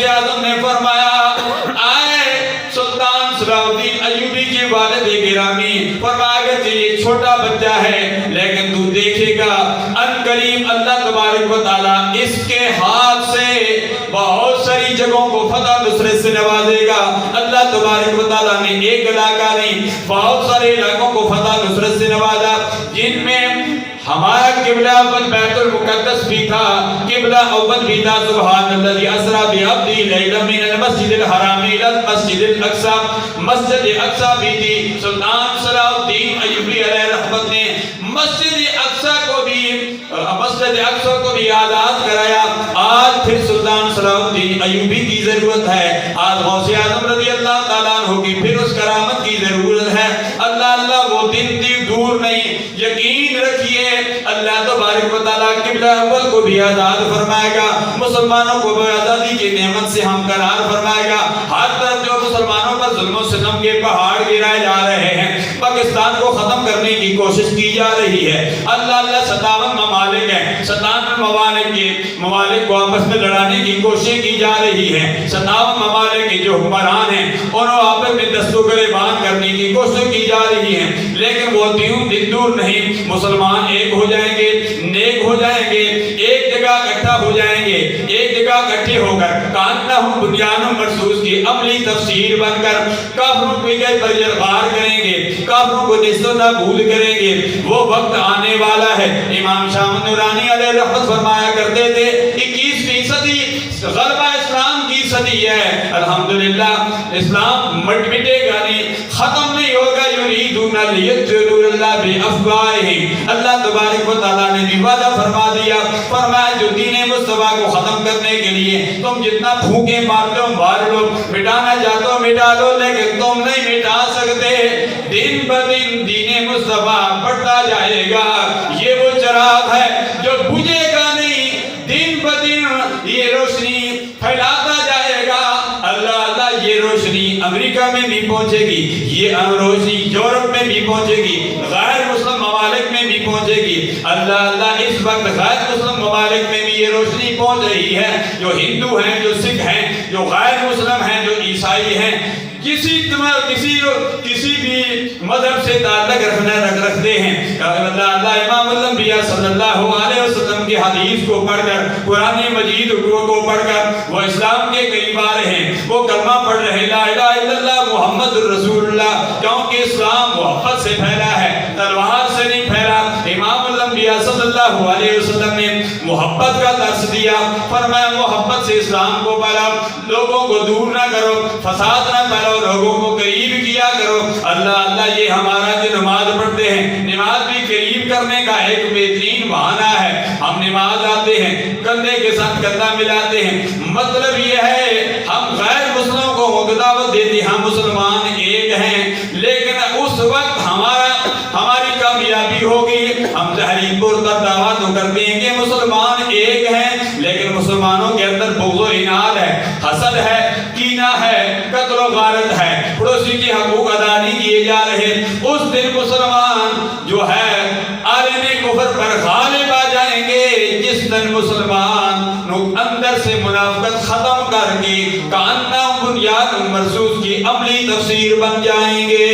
اعظم نے فرمایا آئے سلطان صلاح الدین ایوبی کے والد گرامی، فرمایا کہ یہ چھوٹا بچہ ہے لیکن تو دیکھے گا ان قریب اللہ تبارک و تعالی اس کے ہاتھ سے بہت ساری جگہوں کو فتح نصرت سے نوازے گا۔ اللہ تبارک و تعالی نے ایک علاقہ نہیں بہت سارے علاقوں کو فتح نصرت سے نوازا، جن میں ہمارا قبلہ اول بیت المقدس بھی تھا، قبلہ اول بھی تھا۔ سبحان الذی اسری بعبدہ لیلا من المسجد الحرام الی المسجد الاقصی، مسجد اقصی بھی تھی۔ سلطان صلاح الدین ایوبی علیہ رحمت نے مسجد اقصی کو بھی آزاد کرایا۔ آج پھر سلطان صلاح الدین ایوبی کی ضرورت ہے، آج غوث اعظم رضی اللہ تعالیٰ عنہ کی پھر اس کرامت کی ضرورت ہے۔ اللہ وہ دن دور نہیں، یقین رکھیے اللہ تبارک و تعالیٰ قبلہ اول کو بھی آزاد فرمائے گا، مسلمانوں کو بھی آزادی کی نعمت سے ہمکنار فرمائے گا۔ ہر طرف جو مسلمانوں پر ظلم و ستم کے پہاڑ گرائے جا رہے ہیں، پاکستان کو ختم کرنے کی کوشش کی جا رہی ہے۔ اللہ 57 ممالک ہیں، 57 ممالک کو آپس میں لڑانے کی کوشش کی جا رہی ہے۔ 57 ممالک کے جو حکمران ہیں انہوں آپس میں دست و گریبان کرنے کی کوشش کی جا رہی ہے، لیکن وہ دن دور نہیں، مسلمان ایک ہو جائیں گے، نیک ہو جائیں گے، ایک جگہ اکٹھا ہو جائیں گے، ایک جگہ اکٹھے ہو کر کانہم بنیان مرصوص کی عملی تفسیر بن کر کافروں کو پر یلغار کریں گے، کافروں کو نیست و نابود کریں گے۔ وہ وقت آنے والا ہے۔ امام شاہ نورانی علیہ رحمت فرمایا کرتے تھے 21ویں صدی غلبہ اسلام کی صدی ہے، الحمدللہ اسلام مٹے گا نہیں، ختم نہیں ہوگا۔ یریدون لیطفئوا اللہ بافواہہم، اللہ تبارک و تعالیٰ نے بھی وعدہ فرما دیا، فرمایا جو دین مصطفیٰ کو ختم کرنے کے لیے تم جتنا پھونکے مار لو مار لو، مٹانا چاہتے ہو مٹا لو، لیکن تم نہیں مٹا سکتے۔ دن بدن دین مصطفیٰ بڑھتا جائے گا، یہ وہ چراغ ہے جو بجھے گا نہیں، دن بدن یہ روشنی پھیلاتا جائے گا۔ اللہ یہ روشنی امریکہ میں بھی پہنچے گی، یہ روشنی یورپ میں بھی پہنچے گی، غیر مسلم ممالک میں بھی پہنچے گی۔ اللہ اس وقت غیر مسلم ممالک میں بھی یہ روشنی پہنچ رہی ہے۔ جو ہندو ہیں، جو سکھ ہیں، جو غیر مسلم ہیں، جو عیسائی ہیں، کسی بھی مذہب سے تعلق رکھتے ہیں، اللہ امام الانبیاء صلی اللہ علیہ وسلم کی حدیث کو پڑھ کر، قرآن مجید کو پڑھ کر وہ اسلام کے قریب آ رہے ہیں، وہ کلمہ پڑھ رہے ہیں لا الہ الا اللہ محمد الرسول اللہ، کیونکہ اسلام محبت سے پھیلا ہے، تلوار سے نہیں پھیلا۔ امام الانبیاء صلی اللہ علیہ وسلم نے محبت کا درس دیا، فرمایا محبت سے اسلام کو پھیلاؤ، لوگوں کو دور نہ کرو، فساد نہ پھیلاؤ، لوگوں کو قریب کیا کرو۔ اللہ یہ ہمارا جو نماز پڑھتے ہیں، نماز بھی قریب کرنے کا ایک بہترین بہانہ ہے۔ ہم نماز آتے ہیں، کندھے کے ساتھ کندھا ملاتے ہیں، مطلب یہ ہے ہم غیر مسلموں کو دعوت دیتے ہیں، ہم مسلمان ایک ہیں، لیکن اس وقت ہماری کامیابی ہوگی۔ ہم تحریک پر دعوت تو کرتے ہیں کہ مسلمان ایک ہیں، لیکن مسلمانوں کے اندر بغض و عناد ہے، حسد ہے، کینہ ہے، قتل و غارت ہے، پڑوسی کے حقوق ادا نہیں کیے جا رہے۔ اس دن مسلمان جو ہے عالم کفر پر غالب آ جائیں گے، جس دن مسلمان اندر سے منافقت ختم کر کے کانہم بنیان مرصوص کی عملی تفسیر بن جائیں گے۔